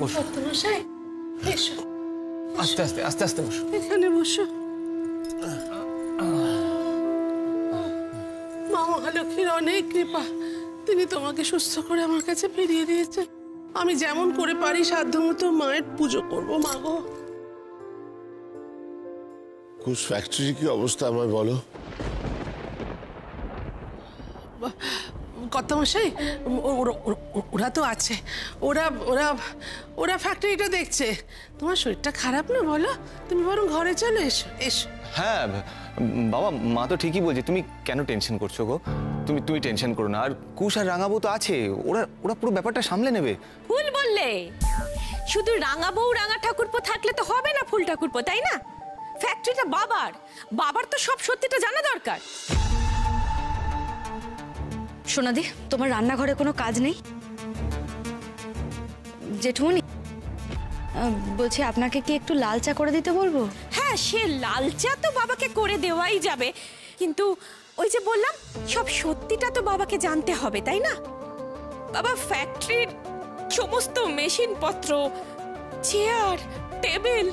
মশাই এসো, আস্তে আস্তে আস্তে আস্তে বসো, এখানে বসো। মা মহালক্ষ্মীর অনেক কৃপা, তিনি তোমাকে সুস্থ করে আমার কাছে ফিরিয়ে দিয়েছেন। আমি যেমন করে পারি সাধ্যমতো মায়ের পুজো করবো। মা গো, কুশ ফ্যাক্টরি কি অবস্থা আমায় বলো। কর্তামশাই ওরা তো আছে, ওরা ওরা ওরা ফ্যাক্টরিটা দেখছে। তোমার শরীরটা খারাপ না, বলো? তুমি বরং ঘরে চলো, এসো এসো। হ্যাঁ বাবা, মা তো ঠিকই বলছে, তুমি কেন টেনশন করছো গো? তুমি টেনশন করো না। আর কুশ আর রাঙাবু তো আছে, ওরা ওরা পুরো ব্যাপারটা সামলে নেবে। ফুল বললে শুধু রাঙা বউ রাঙা ঠাকুরপো থাকলে তো হবে না ফুল ঠাকুরপো, তাই না? ফ্যাক্টরিটা বাবার তো সব সত্যিটা জানা দরকার। সোনাদি, তোমার রান্নাঘরে কোনো কাজ নেই? জেঠুমনি বলছি, আপনাকে কি একটু লাল চা করে দিতে বলবো? হ্যাঁ, সে লাল চা তো বাবাকে করে দেওয়াই যাবে, কিন্তু ওই যে বললাম সব সত্যিটা তো বাবাকে জানতে হবে, তাই না? বাবা ফ্যাক্টরির সমস্ত মেশিনপত্র, চেয়ার, টেবিল,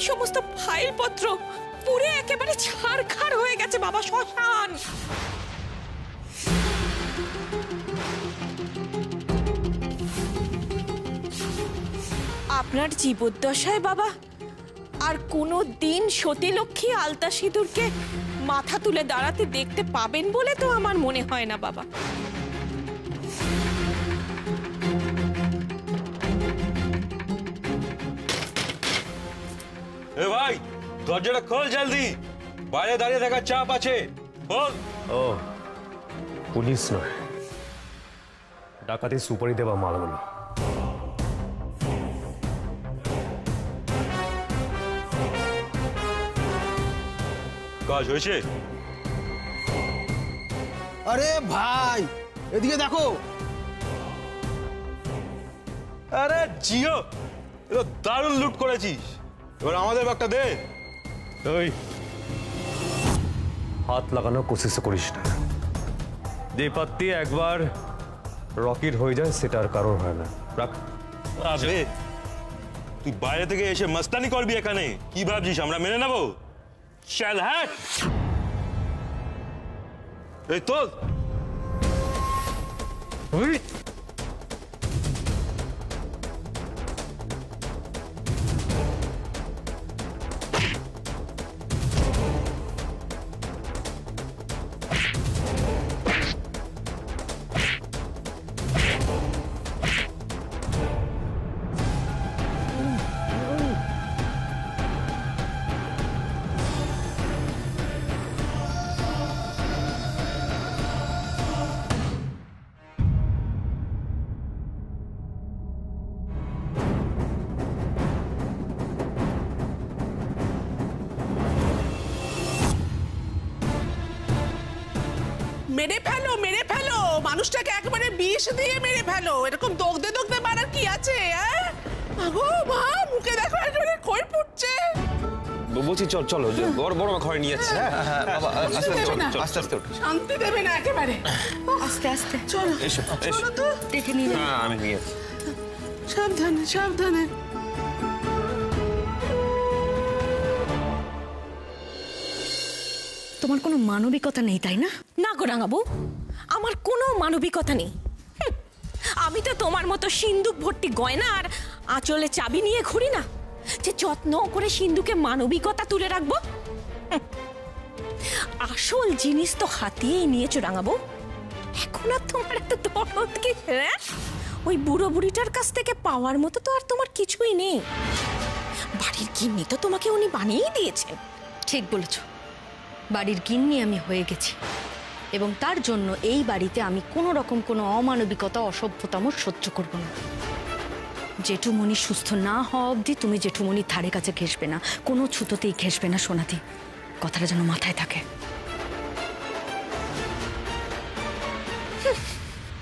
সমস্ত ফাইলপত্র পুরো একেবারে ছারখার হয়ে গেছে বাবা, শ্মশান। আপনার জীবদ্দশায় বাবা আর কোনো দিন সতীলক্ষ্মী আলতা সিঁদুরকে মাথা তুলে দাঁড়াতে দেখতে পাবেন বলে তো আমার মনে হয় না বাবা। এ ভাই, দরজাটা খোল জলদি, বাইরে দাঁড়িয়ে থাকার চাপ আছে, বল। ও পুলিশ নয়, ডাকাতি সুপারি দেওয়া মালগুলো। কাজ হয়েছে? আরে ভাই, এদিকে দেখো। আরে জিও, এটা দারুণ লুট করেছিস, এবার আমাদের ব্যাগটা দে। ওই হাত লাগানোর কোশিশ করিস না। যে পাত্তি একবার রকির হয়ে যায় সেটা আর কারোর হয় না। রাখ। আবে তুই বাইরে থেকে এসে মস্তানি করবি এখানে, কি ভাবছিস আমরা মেনে নেবো? চল হ্যাঁ, এই তোল। মেরে ফেলো, মেরে ফেলো, মানুষটাকে একেবারে বিষ দিয়ে মেরে ফেলো। এরকম দগদে দগদে মারার কি আছে? আগো মা, মুখে দেখো একেবারে খই ফুটছে। বলছি চল চলো, বড় বড় ঘরে নিয়ে যাচ্ছে। হ্যাঁ বাবা, আস্তে আস্তে আস্তে ওঠো। শান্তি দেবে না একেবারে। আস্তে আস্তে চলো এসো চলো তো, দেখে নিয়ে হ্যাঁ আমি নিয়ে যাচ্ছি। সাবধানে সাবধানে। তোমার কোনো মানবিকতা নেই, তাই না? না গো রাঙাবু, আমার কোনো মানবিকতা নেই। আমি তো তোমার মতো সিন্দুক ভর্তি গয়না আর আঁচলে চাবি নিয়ে ঘুরি না যে যত্ন করে সিন্ধুকে মানবিকতা তুলে রাখবো। আসল জিনিস তো হাতিয়েই নিয়েছো রাঙাবু, এখন আর তোমার এত দরদ কি? ওই বুড়ো বুড়িটার কাছ থেকে পাওয়ার মতো তো আর তোমার কিছুই নেই। বাড়ির গিন্নি তো তোমাকে উনি বানিয়েই দিয়েছেন। ঠিক বলেছ, বাড়ির গিন্নি আমি হয়ে গেছি, এবং তার জন্য এই বাড়িতে আমি কোনো রকম কোনো অমানবিকতা অসভ্যতাম সহ্য করব না। জেঠুমণি সুস্থ না হওয়া অবধি তুমি জেঠুমণির ধারে কাছে ঘেসবে না, কোনো ছুতোতেই ঘেসবে না সোনাদি, কথাটা যেন মাথায় থাকে।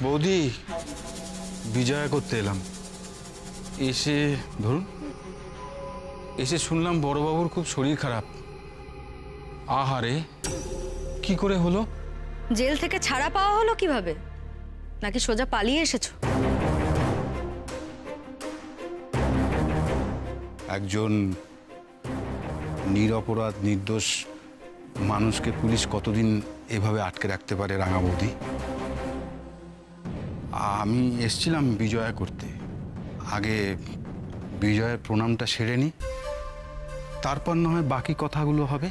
বৌদি, বিজয়া করতে এলাম। এসে ধরুন, এসে শুনলাম বড়বাবুর খুব শরীর খারাপ। আহারে, কি করে হলো? জেল থেকে ছাড়া পাওয়া হলো কিভাবে? নাকি সোজা পালিয়ে এসেছো? একজন নিরপরাধ নির্দোষ মানুষকে পুলিশ কতদিন এভাবে আটকে রাখতে পারে রাঙা বৌদি? আমি এসছিলাম বিজয়া করতে, আগে বিজয়ের প্রণামটা সেরে নি, তারপর না হয় বাকি কথাগুলো হবে।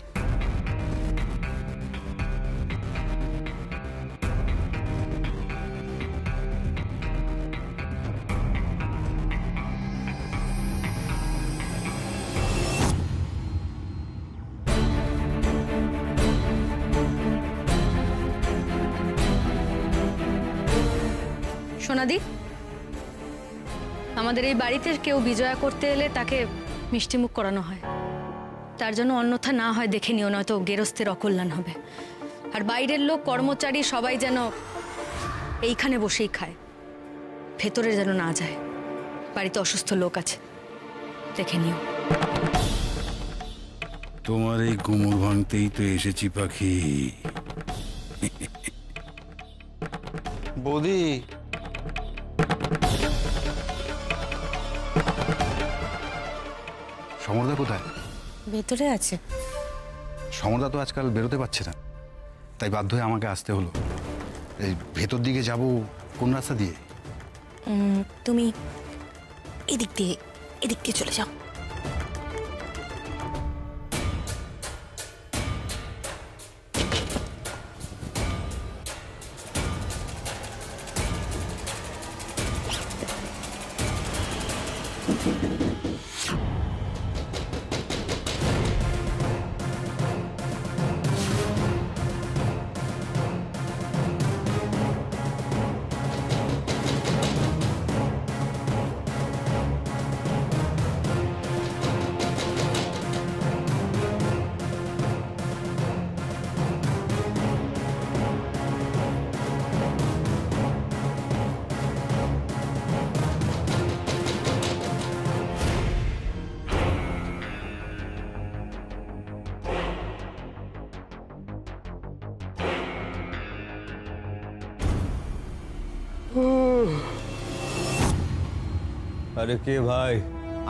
সোনাদি, আমাদের এই বাড়িতে কেউ বিজয়া করতে এলে তাকে মিষ্টিমুখ করানো হয়, তার জন্য অন্যথা না হয় দেখে নিও, নয়তো গেরস্থের অকল্যাণ হবে। আর বাইরের লোক কর্মচারী সবাই যেন এইখানে বসেই খায়, ভেতরে যেন না যায়। বাড়িতে অসুস্থ লোক আছে, দেখে নিও। তোমার এই কোমর ভাঙতেই তো এসেছি পাখি। বৌদি, সমরদা কোথায়? ভেতরে আছে। সমরদা তো আজকাল বেরোতে পারছে না, তাই বাধ্য হয়ে আমাকে আসতে হলো। এই ভেতর দিকে যাব কোন রাস্তা দিয়ে? তুমি এদিক দিয়ে চলে যাও। আরে কে ভাই?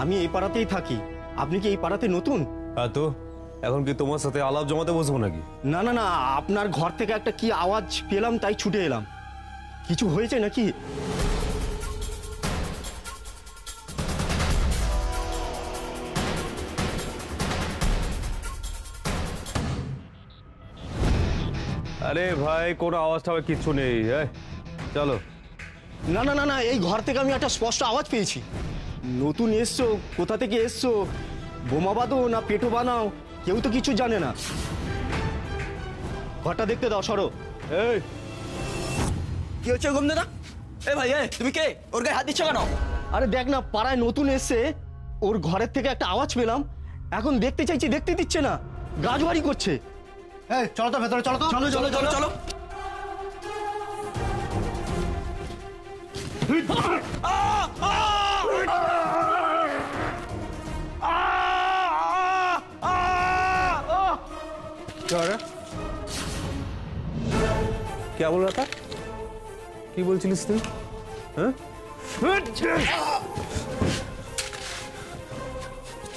আমি এই পাড়াতেই থাকি। আপনি কি এই পাড়াতে নতুন? হ্যাঁ তো, এখন কি তোমার সাথে আলাপ জমাতে বসবো নাকি? না না না, আপনার ঘর থেকে একটা কি আওয়াজ পেলাম তাই ছুটে এলাম। কিছু হয়েছে নাকি? আরে ভাই, কোনো আওয়াজ টাওয়াজ কিচ্ছু নেই। চলো। না না না না, এই ঘর থেকে আমি একটা স্পষ্ট আওয়াজ পেয়েছি। নতুন এসছো, কোথা থেকে এসছো, বোমা বাঁধো না পেটো বানাও, কেউ তো কিছু জানে না। ঘরটা দেখতে দাও, সরো। এই কি হচ্ছে গম দাদা? এ ভাই, তুমি কে? ওর গায়ে হাত দিচ্ছ কেন? আরে দেখ না, পাড়ায় নতুন এসছে, ওর ঘরের থেকে একটা আওয়াজ পেলাম, এখন দেখতে চাইছি, দেখতে দিচ্ছে না, গাছবাড়ি করছে। চলো তো ভেতরে, চলো তো, চলো চলো চলো চলো। क्या बोल रहा था? কি বলছিলিস তুই? হ্যাঁ,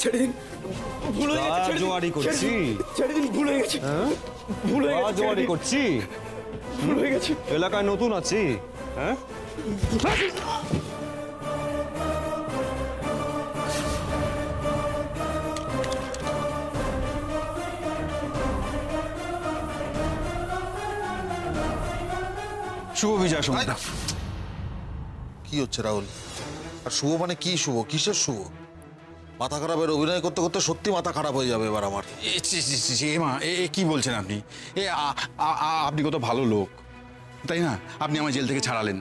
ছেড়ে দিন, ভুল হয়ে গেছে। জোয়ারি করছি, ছেড়ে দিন, ভুল হয়ে গেছে। ভুল হয়ে গেছে, জোয়ারি করছি, ভুল হয়ে গেছে। এলাকায় নতুন আছি। হ্যাঁ, শুভ বিজয় সমরদা। কি হচ্ছে রাহুল? আর শুভ মানে কি? শুভ কিসের শুভ? মাথা খারাপের অভিনয় করতে করতে সত্যি মাথা খারাপ হয়ে যাবে এবার আমার। মা, কি বলছেন আপনি? আপনি কত ভালো লোক, তাই না? আপনি আমার জেল থেকে ছাড়ালেন,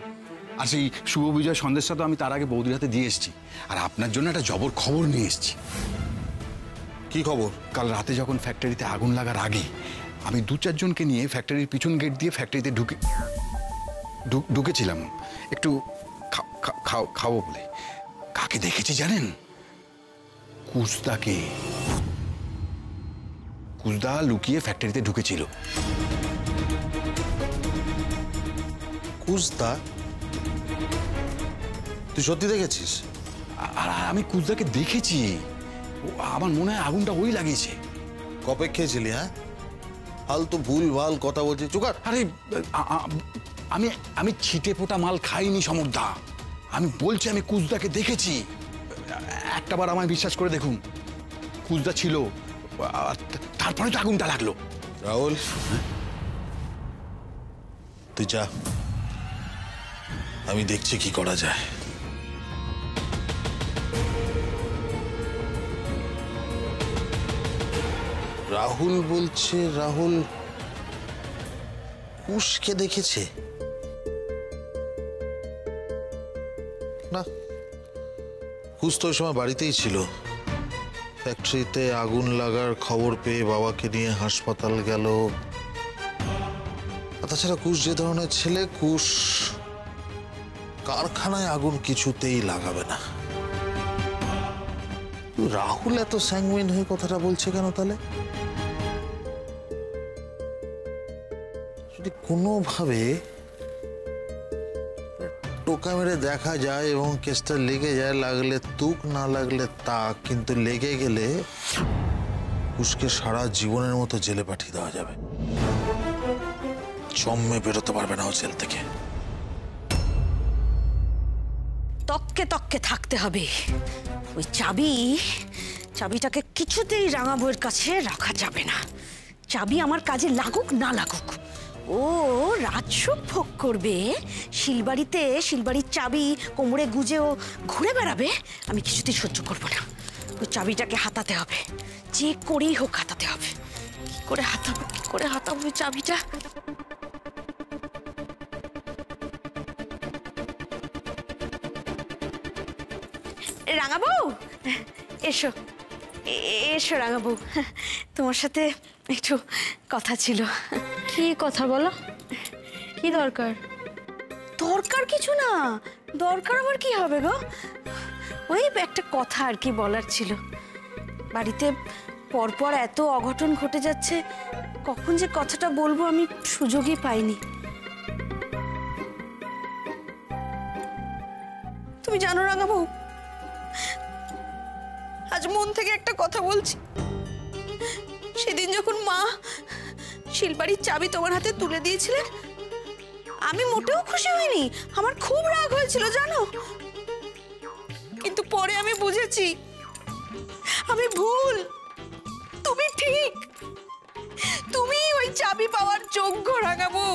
আর সেই শুভ বিজয় সন্দেশটা তো আমি তার আগে বৌদির হাতে দিয়ে এসেছি। আর আপনার জন্য একটা জবর খবর নিয়ে এসেছি। কি খবর? কাল রাতে যখন ফ্যাক্টরিতে আগুন লাগার আগে আমি 2-4 জনকে নিয়ে ফ্যাক্টরির পিছন গেট দিয়ে ফ্যাক্টরিতে ঢুকেছিলাম একটু খাবো বলে। কাকে দেখেছি জানেন? কুসদাকে। কুসদা লুকিয়ে ফ্যাক্টরিতে ঢুকেছিল। কুসদা? তুই সত্যি দেখেছিস? আর আমি কুসদাকে দেখেছি, আমার মনে হয় আগুনটা ওই লাগিয়েছে। কবে খেয়েছিলি? হ্যাঁ, ফালতু ভুল ভাল কথা বলছি, চুকার। আরে আমি আমি ছিটে ফোটা মাল খাইনি সমর্দা। আমি বলছি আমি কুজদাকে দেখেছি। একটাবার আমায় বিশ্বাস করে দেখুন, কুজদা ছিল, তারপরে তো আগুনটা লাগলো। রাহুল, তুই যা, আমি দেখছি কি করা যায়। রাহুল বলছে রাহুল কুশকে দেখেছে। না, কুশ তো ওই সময় বাড়িতেই ছিল। ফ্যাক্টরিতে আগুন লাগার খবর পেয়ে বাবাকে নিয়ে হাসপাতাল গেল। তাছাড়া কুশ যে ধরনের ছেলে, কুশ কারখানায় আগুন কিছুতেই লাগাবে না। রাহুল এত স্যাংমেন হয়ে কথাটা বলছে কেন তাহলে? যদি কোনোভাবে টোকা মেরে দেখা যায় এবং কেসটা লেগে যায়, লাগলে তুক না লাগলে তাক, কিন্তু লেগে গেলে কুশকে সারা জীবনের মতো জেলে পাঠিয়ে দেওয়া যাবে। জম্মে বেরোতে পারবে না ও জেল থেকে। তককে তককে থাকতে হবে। ওই চাবিটাকে কিছুতেই রাঙা বউয়ের কাছে রাখা যাবে না। চাবি আমার কাজে লাগুক না লাগুক, ও রাজসুখ ভোগ করবে। শিলবাড়ির চাবি কোমরে গুজে ও ঘুরে বেড়াবে, আমি কিছুতেই সহ্য করব না। ওই চাবিটাকে হাতাতে হবে, যে করেই হোক হাতাতে হবে। কি করে হাতাবো ওই চাবিটা? রাঙাবউ, এসো এসো রাঙাবউ, তোমার সাথে একটু কথা ছিল। কি কথা বলো? কি দরকার? দরকার কিছু না। দরকার আবার কি হবে গো? ওই একটা কথা আর কি বলার ছিল। বাড়িতে পরপর এত অঘটন ঘটে যাচ্ছে, কখন যে কথাটা বলবো আমি সুযোগই পাইনি। তুমি জানো রাঙাবউ, আজ মন থেকে একটা কথা বলছি। সেদিন যখন মা শিলবাড়ির চাবি তোমার হাতে তুলে দিয়েছিলেন, আমি মোটেও খুশি হইনি। আমার খুব রাগ হয়েছিল জানো। কিন্তু পরে আমি বুঝেছি আমি ভুল, তুমি ঠিক। তুমি ওই চাবি পাওয়ার যোগ্য রাঙাবউ,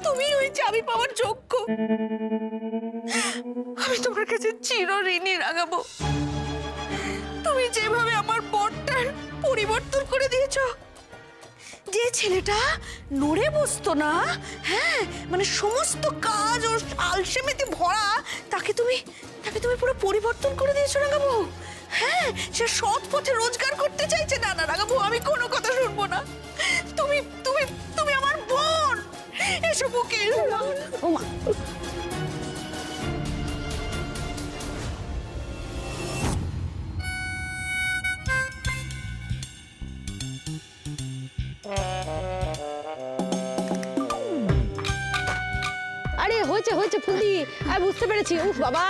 তুমি ওই চাবি পাওয়ার যোগ্য। আমি তোমার কাছে চিরঋণী রাঙাবউ। তুমি যেভাবে আমার বরটার পরিবর্তন করে দিয়েছো, যে ছেলেটা নড়ে বসতো না, হ্যাঁ মানে সমস্ত কাজ ওর আলসেমিতে ভরা, তাকে তুমি পুরো পরিবর্তন করে দিয়েছো রাঙাবউ। হ্যাঁ, সে সৎ পথে রোজগার করতে চাইছে। না না রাঙাবউ, আমি কোনো কথা শুনবো না। তুমি তুমি তুমি আমার বোন, এসো বুকে। আরে হয়েছে ফুলদি, আর বুঝতে পেরেছি। উফ বাবা,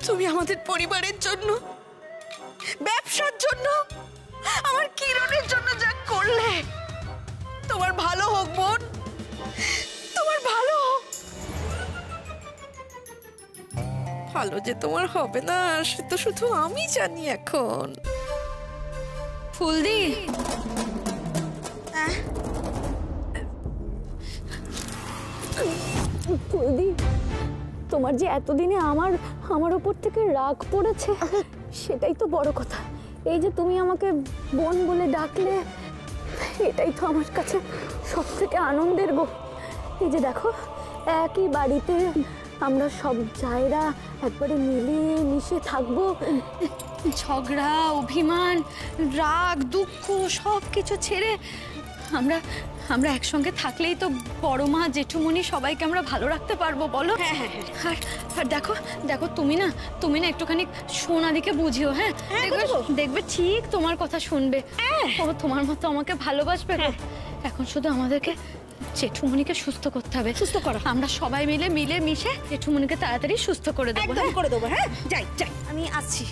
তুমি আমাদের পরিবারের জন্য, ব্যবসার জন্য, আমার কিরণের জন্য যা করলে, তোমার ভালো হোক বোন, তোমার ভালো হোক। ভালো যে তোমার হবে না সে তো শুধু আমি জানি এখন। ফুলদি, ফুলদি, তোমার যে এতদিনে আমার উপর থেকে রাগ পড়েছে, সেটাই তো বড় কথা। এই যে তুমি আমাকে বোন বলে ডাকলে, এটাই তো আমার কাছে সব থেকে আনন্দের গো। এই যে দেখো, একই বাড়িতে আমরা সব জায়গা একবারে মিলিয়ে মিশে থাকবো। ঝগড়া, অভিমান, রাগ, দুঃখ সব কিছু ছেড়ে আমরা আমরা একসঙ্গে থাকলেই তো বড় মা জেঠুমনি সবাইকে আমরা ভালো রাখতে পারবো বলো। হ্যাঁ হ্যাঁ হ্যাঁ। আর দেখো দেখো তুমি না একটুখানি সোনাদিকে বুঝিও। হ্যাঁ দেখবে ঠিক তোমার কথা শুনবে। ও তোমার মতো আমাকে ভালোবাসবে। এখন শুধু আমাদেরকে জেঠুমনিকে সুস্থ করতে হবে। সুস্থ করো। আমরা সবাই মিলে মিশে জেঠুমনিকে তাড়াতাড়ি সুস্থ করে দেবো। একদম করে দেবো। হ্যাঁ যাই যাই, আমি আসছি।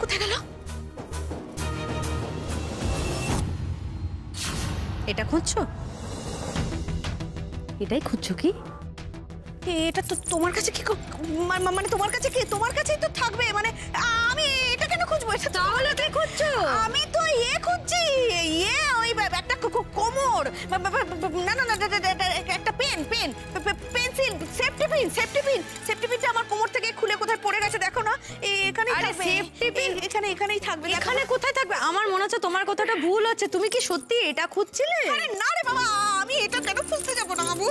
কোথায় গেল? এটা খুঁজছো? এটাই খুঁজছো কি? এটা তো তোমার কাছে কি মানে তোমার কাছে কি? তোমার কাছেই তো থাকবে। মানে আমি এটা কেন খুঁজবো? এটা তাহলে কি খুঁজছো? আমি তো খুঁজছি। ওই একটা কোমর, না না না, একটা পেন্সিল, সেফটি পিনটা আমার কোমর থেকে খুলে কোথায় পড়ে গেছে দেখো না। এখানেই থাকবে। সেফটি পিন এখানেই থাকবে। এখানে কোথায় থাকবে? আমার মনে হচ্ছে তোমার কথাটা ভুল হচ্ছে। তুমি কি সত্যি এটা খুঁজছিলে? আরে না রে বাবা, আমি এটা কেন খুঁজতে যাবো না বাবু?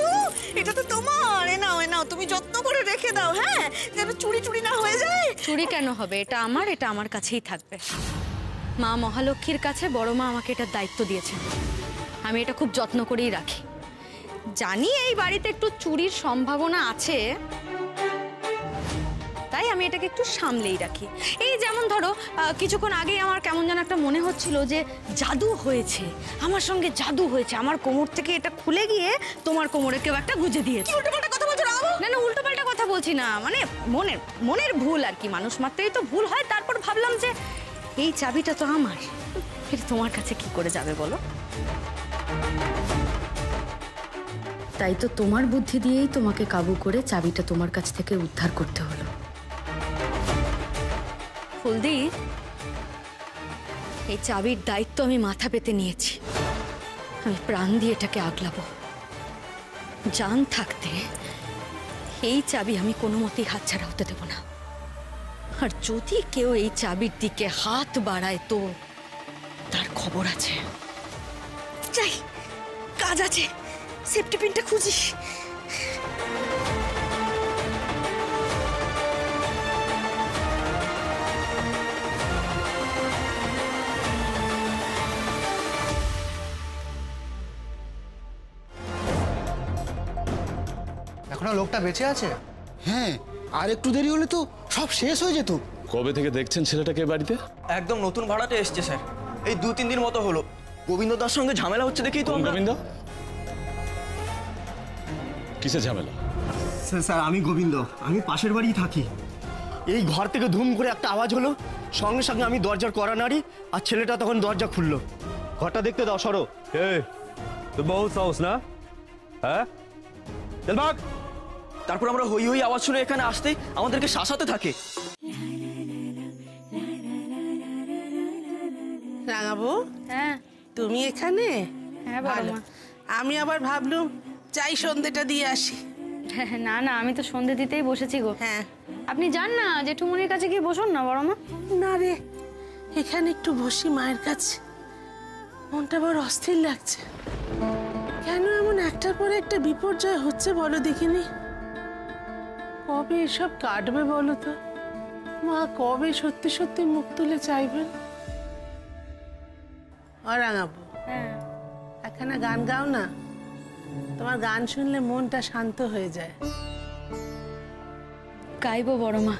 এটা তো তোমার। নাও তুমি যত্ন করে রেখে দাও। হ্যাঁ, যেন চুরি না হয়ে যায়। চুরি কেন হবে? এটা আমার কাছেই থাকবে। মা মহালক্ষ্মীর কাছে বড় মা আমাকে এটার দায়িত্ব দিয়েছেন। আমি এটা খুব যত্ন করেই রাখি। জানি এই বাড়িতে একটু চুরির সম্ভাবনা আছে, তাই আমি এটাকে একটু সামলেই রাখি। এই যেমন ধরো কিছুক্ষণ আগেই আমার কেমন যেন একটা মনে হচ্ছিল যে জাদু হয়েছে, আমার সঙ্গে জাদু হয়েছে। আমার কোমর থেকে এটা খুলে গিয়ে তোমার কোমরে কেউ একটা গুজে দিয়েছে। উল্টোপাল্টা কথা বলছো না? না উল্টোপাল্টা কথা বলছি না, মানে মনের ভুল আর কি। মানুষ মাত্রই তো ভুল হয়। তারপর ভাবলাম যে এই চাবিটা তো আমার, এটা তোমার কাছে কি করে যাবে বলো? তাই তো তোমার বুদ্ধি দিয়েই তোমাকে কাবু করে চাবিটা তোমার কাছ থেকে উদ্ধার করতে হলো। ফুলদি, এই চাবির দায়িত্ব আমি মাথা পেতে নিয়েছি। আমি প্রাণ দিয়ে এটাকে আগলাবো। জান থাকতে এই চাবি আমি কোনো মতেই হাতছাড়া হতে দেব না। আর যদি কেউ এই চাবির দিকে হাত বাড়ায় তো তার খবর আছে। যাই, কাজ আছে। সেফটি পিনটা খুঁজিস। এখনো লোকটা বেঁচে আছে? হ্যাঁ, আর একটু দেরি হলে তো সব শেষ হয়ে যেত। কবে থেকে দেখছেন ছেলেটাকে বাড়িতে? একদম নতুন ভাড়াতে এসছে স্যার। এই 2-3 দিন মতো হলো। গোবিন্দ দার সঙ্গে ঝামেলা হচ্ছে দেখেই তো আমরা। গোবিন্দ? কিসে ঝামেলা? স্যার আমি গোবিন্দ, আমি পাশের বাড়িই থাকি। এই ঘর থেকে ধুম করে একটা আওয়াজ হলো, সঙ্গে সঙ্গে আমি দরজার কড়া নাড়ি, আর ছেলেটা তখন দরজা খুললো। ঘরটা দেখতে দাও, সরো। তো বহুত সাহস না? হ্যাঁ, চল ভাগ। তারপর আমরা হই আওয়াজ শুনে এখানে আসতেই আমাদেরকে শাসাতে থাকে। রাঙাবো, হ্যাঁ তুমি এখানে? হ্যাঁ ভালো। আমি আবার ভাবলুম চাই সন্ধ্যেটা দিয়ে আসি। না না, আমি তো সন্ধে দিতেই বসেছি গো। হ্যাঁ, আপনি যান না, জেঠুমনির কাছে গিয়ে বসুন না বড় মা। না রে, এখানে একটু বসি মায়ের কাছে। মনটা বড় অস্থির লাগছে। কেন এমন একটার পর একটা বিপর্যয় হচ্ছে বলো দেখিনি? কবে এসব কাটবে বলো তো? মা কবে সত্যি সত্যি মুখ তুলে চাইবেন? রাঙাবো, একখানা গান গাও না। তোমার গান শুনলে মনটা শান্ত হয়ে যায়। গাইবো বড় মা।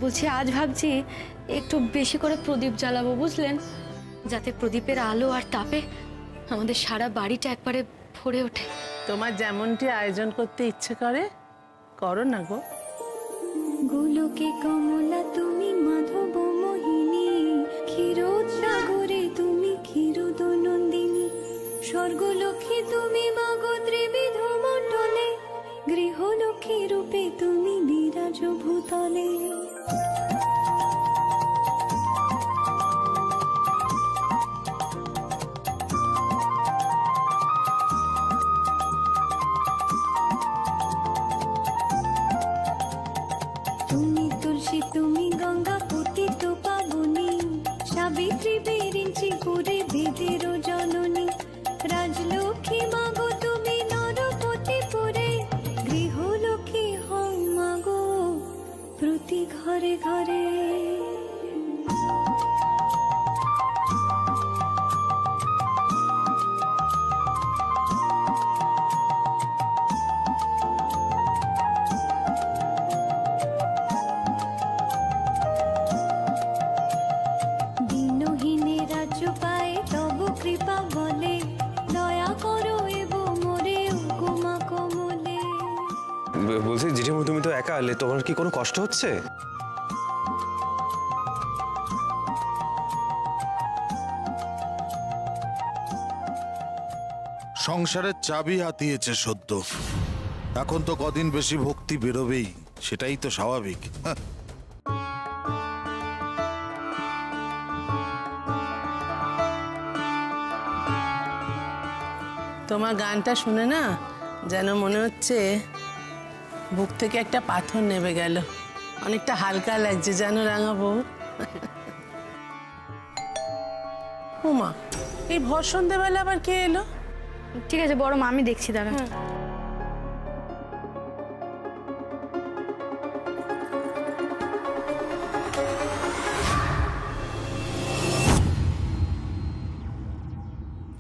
বলছি আজ ভাবছি একটু বেশি করে প্রদীপ জ্বালাবো, বুঝলেন? যাতে প্রদীপের আলো আর তাপে আমাদের সারা বাড়িটা একবারে ভরে ওঠে। তোমার যেমনটি আয়োজন করতে ইচ্ছে করে করো না গো। গোলকে কমলা তুমি মাধব মোহিনী, ক্ষীরোদসাগরে তুমি ক্ষীরোদনন্দিনী, স্বর্গলক্ষ্মী তুমি মাগো ত্রিবিধ মণ্ডলে, গৃহলক্ষ্মী রূপে তুমি বিরাজ ভূতলে। তুমি তুলসী তুমি গঙ্গা পতিত পাবনী, সাবিত্রী বেরিঞ্চি করে বেদের জননী, রাজলক্ষ্মী মাগো তুমি নরপতি পুরে, গৃহলক্ষ্মী হও মাগো প্রতি ঘরে ঘরে। দিনহীনে রাজ্য পায় তব কৃপা বলে দয়া করো এবং মোরে উপমা কমলে। বলছি জেঠিমা, তুমি তো একা এলে, তোমার কি কোনো কষ্ট হচ্ছে? সংসারের চাবি হাতিয়েছে সদ্য, এখন তো কদিন বেশি ভক্তি বেরোবেই, সেটাই তো স্বাভাবিক। তোমার গানটা শুনে না যেন মনে হচ্ছে বুক থেকে একটা পাথর নেমে গেল, অনেকটা হালকা লাগছে জানো রাঙা বউ। উমা, এই ভর সন্ধ্যেবেলা আবার কে এলো? ঠিক আছে বড় মা, আমি দেখছি, দাঁড়া।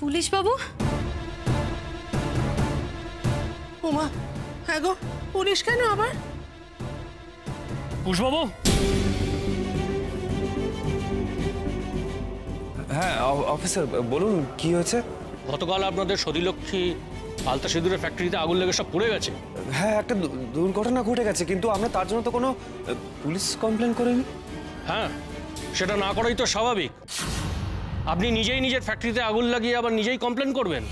পুলিশ বাবু? উমা, হ্যাঁ গো, পুলিশ কেন আবার? পুষ্পবাবু? হ্যাঁ অফিসার, বলুন কি হয়েছে? গতকাল আপনাদের সতীলক্ষ্মী আলতা সিঁদুরের ফ্যাক্টরিতে আগুন লেগে সব পুড়ে গেছে। হ্যাঁ, একটা দুর্ঘটনা ঘটে গেছে, কিন্তু আমরা তার জন্য তো কোনো পুলিশ কমপ্লেন করিনি। হ্যাঁ, সেটা না করাই তো স্বাভাবিক। আপনি নিজেই নিজের ফ্যাক্টরিতে আগুন লাগিয়ে আবার নিজেই কমপ্লেন করবেন?